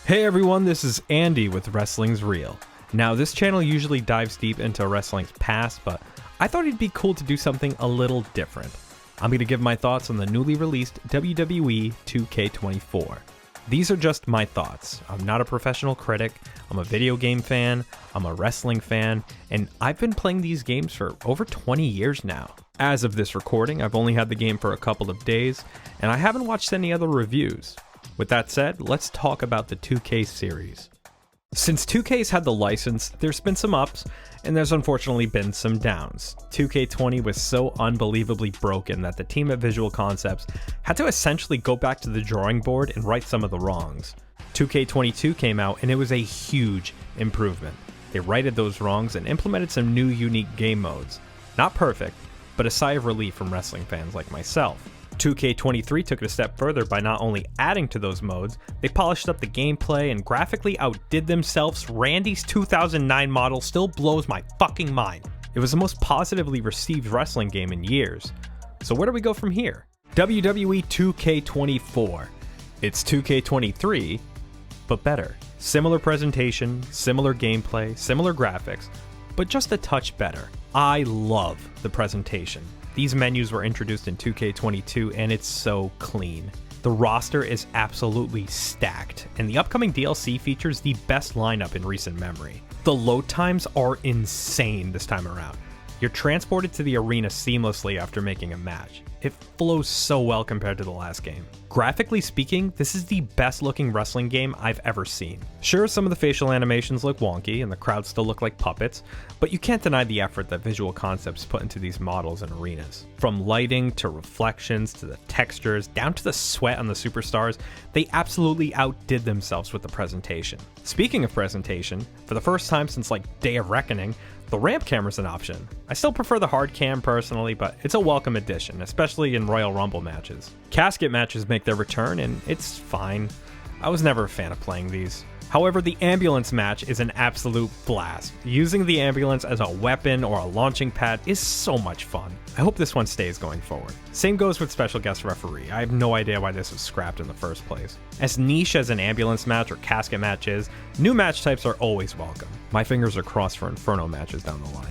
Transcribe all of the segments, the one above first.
Hey everyone, this is Andy with Wrestling's Real. Now, this channel usually dives deep into wrestling's past, but I thought it'd be cool to do something a little different. I'm going to give my thoughts on the newly released WWE 2K24. These are just my thoughts. I'm not a professional critic, I'm a video game fan, I'm a wrestling fan, and I've been playing these games for over 20 years now. As of this recording, I've only had the game for a couple of days, and I haven't watched any other reviews. With that said, let's talk about the 2K series. Since 2K's had the license, there's been some ups, and there's unfortunately been some downs. 2K20 was so unbelievably broken that the team at Visual Concepts had to essentially go back to the drawing board and right some of the wrongs. 2K22 came out and it was a huge improvement. They righted those wrongs and implemented some new unique game modes. Not perfect, but a sigh of relief from wrestling fans like myself. 2K23 took it a step further by not only adding to those modes, they polished up the gameplay and graphically outdid themselves. Randy's 2009 model still blows my fucking mind. It was the most positively received wrestling game in years. So where do we go from here? WWE 2K24. It's 2K23, but better. Similar presentation, similar gameplay, similar graphics, but just a touch better. I love the presentation. These menus were introduced in 2K22 and it's so clean. The roster is absolutely stacked, and the upcoming DLC features the best lineup in recent memory. The load times are insane this time around. You're transported to the arena seamlessly after making a match. It flows so well compared to the last game. Graphically speaking, this is the best looking wrestling game I've ever seen. Sure, some of the facial animations look wonky and the crowds still look like puppets, but you can't deny the effort that Visual Concepts put into these models and arenas. From lighting to reflections to the textures, down to the sweat on the superstars, they absolutely outdid themselves with the presentation. Speaking of presentation, for the first time since like Day of Reckoning, the ramp camera's an option. I still prefer the hard cam personally, but it's a welcome addition, especially in Royal Rumble matches. Casket matches make their return, and it's fine. I was never a fan of playing these. However, the ambulance match is an absolute blast. Using the ambulance as a weapon or a launching pad is so much fun. I hope this one stays going forward. Same goes with special guest referee. I have no idea why this was scrapped in the first place. As niche as an ambulance match or casket match is, new match types are always welcome. My fingers are crossed for Inferno matches down the line.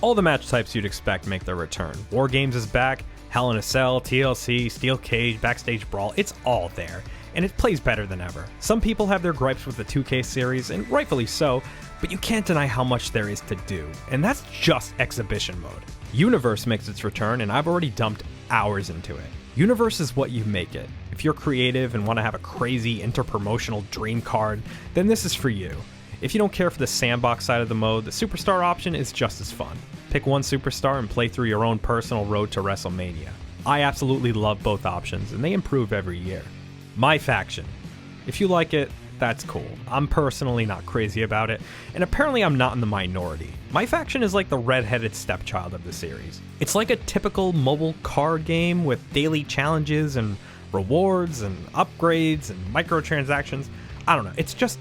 All the match types you'd expect make their return. War Games is back, Hell in a Cell, TLC, Steel Cage, Backstage Brawl, it's all there. And it plays better than ever. Some people have their gripes with the 2K series, and rightfully so, but you can't deny how much there is to do, and that's just exhibition mode. Universe makes its return, and I've already dumped hours into it. Universe is what you make it. If you're creative and want to have a crazy interpromotional dream card, then this is for you. If you don't care for the sandbox side of the mode, the Superstar option is just as fun. Pick one Superstar and play through your own personal road to WrestleMania. I absolutely love both options, and they improve every year. My faction. If you like it, that's cool. I'm personally not crazy about it, and apparently I'm not in the minority. My faction is like the red-headed stepchild of the series. It's like a typical mobile card game with daily challenges and rewards and upgrades and microtransactions. I don't know, it's just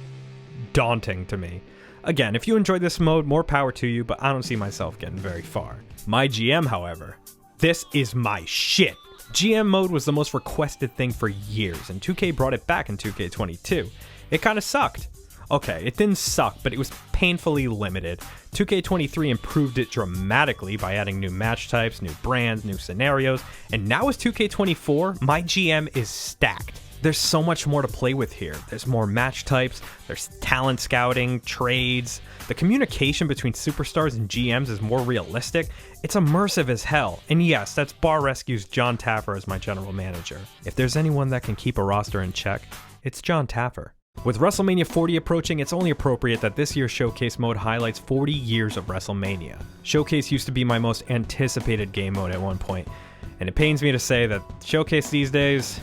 daunting to me. Again, if you enjoy this mode, more power to you, but I don't see myself getting very far. My GM, however, this is my shit. GM mode was the most requested thing for years, and 2K brought it back in 2K22. It kinda sucked. Okay, it didn't suck, but it was painfully limited. 2K23 improved it dramatically by adding new match types, new brands, new scenarios, and now with 2K24, my GM is stacked. There's so much more to play with here. There's more match types, there's talent scouting, trades. The communication between superstars and GMs is more realistic. It's immersive as hell. And yes, that's Bar Rescue's John Taffer as my general manager. If there's anyone that can keep a roster in check, it's John Taffer. With WrestleMania 40 approaching, it's only appropriate that this year's Showcase mode highlights 40 years of WrestleMania. Showcase used to be my most anticipated game mode at one point, and it pains me to say that Showcase these days,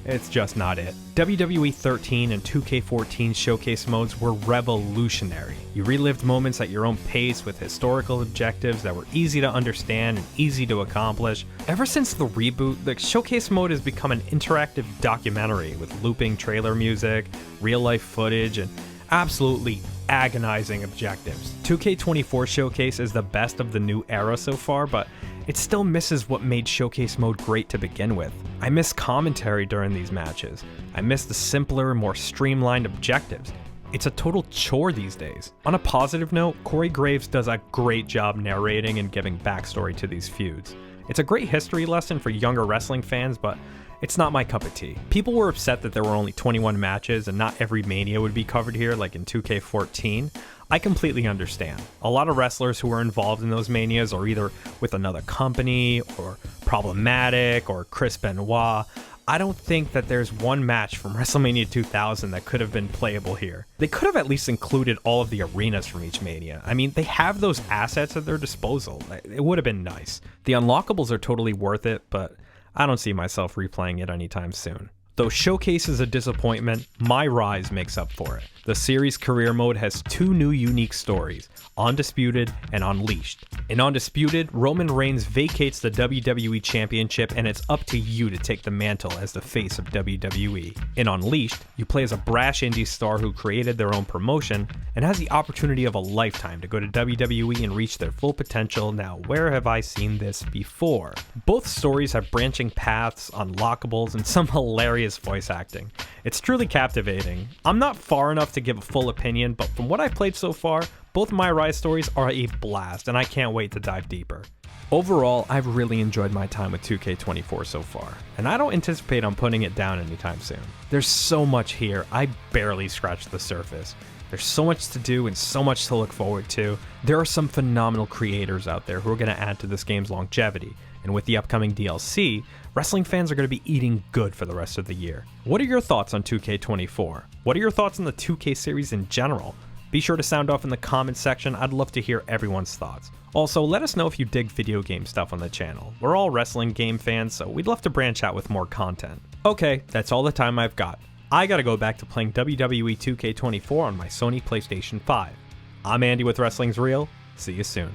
it's just not it. WWE 13 and 2K14 showcase modes were revolutionary. You relived moments at your own pace with historical objectives that were easy to understand and easy to accomplish. Ever since the reboot, the showcase mode has become an interactive documentary with looping trailer music, real-life footage, and absolutely agonizing objectives. 2K24 Showcase is the best of the new era so far, but it still misses what made Showcase mode great to begin with. I miss commentary during these matches. I miss the simpler, more streamlined objectives. It's a total chore these days. On a positive note, Corey Graves does a great job narrating and giving backstory to these feuds. It's a great history lesson for younger wrestling fans, but it's not my cup of tea. People were upset that there were only 21 matches and not every Mania would be covered here like in 2K14. I completely understand. A lot of wrestlers who were involved in those Manias are either with another company or problematic or Chris Benoit. I don't think that there's one match from WrestleMania 2000 that could have been playable here. They could have at least included all of the arenas from each Mania. I mean, they have those assets at their disposal. It would have been nice. The unlockables are totally worth it, but I don't see myself replaying it anytime soon. Though Showcase is a disappointment, My Rise makes up for it. The series career mode has two new unique stories, Undisputed and Unleashed. In Undisputed, Roman Reigns vacates the WWE Championship and it's up to you to take the mantle as the face of WWE. In Unleashed, you play as a brash indie star who created their own promotion and has the opportunity of a lifetime to go to WWE and reach their full potential. Now, where have I seen this before? Both stories have branching paths, unlockables, and some hilarious voice acting. It's truly captivating. I'm not far enough to give a full opinion, but from what I've played so far, both My Rise stories are a blast, and I can't wait to dive deeper. Overall, I've really enjoyed my time with 2K24 so far, and I don't anticipate I'm putting it down anytime soon. There's so much here, I barely scratched the surface. There's so much to do and so much to look forward to. There are some phenomenal creators out there who are going to add to this game's longevity, and with the upcoming DLC, wrestling fans are going to be eating good for the rest of the year. What are your thoughts on 2K24? What are your thoughts on the 2K series in general? Be sure to sound off in the comments section. I'd love to hear everyone's thoughts. Also, let us know if you dig video game stuff on the channel. We're all wrestling game fans, so we'd love to branch out with more content. Okay, that's all the time I've got. I gotta go back to playing WWE 2K24 on my Sony PlayStation 5. I'm Andy with Wrestling's Real. See you soon.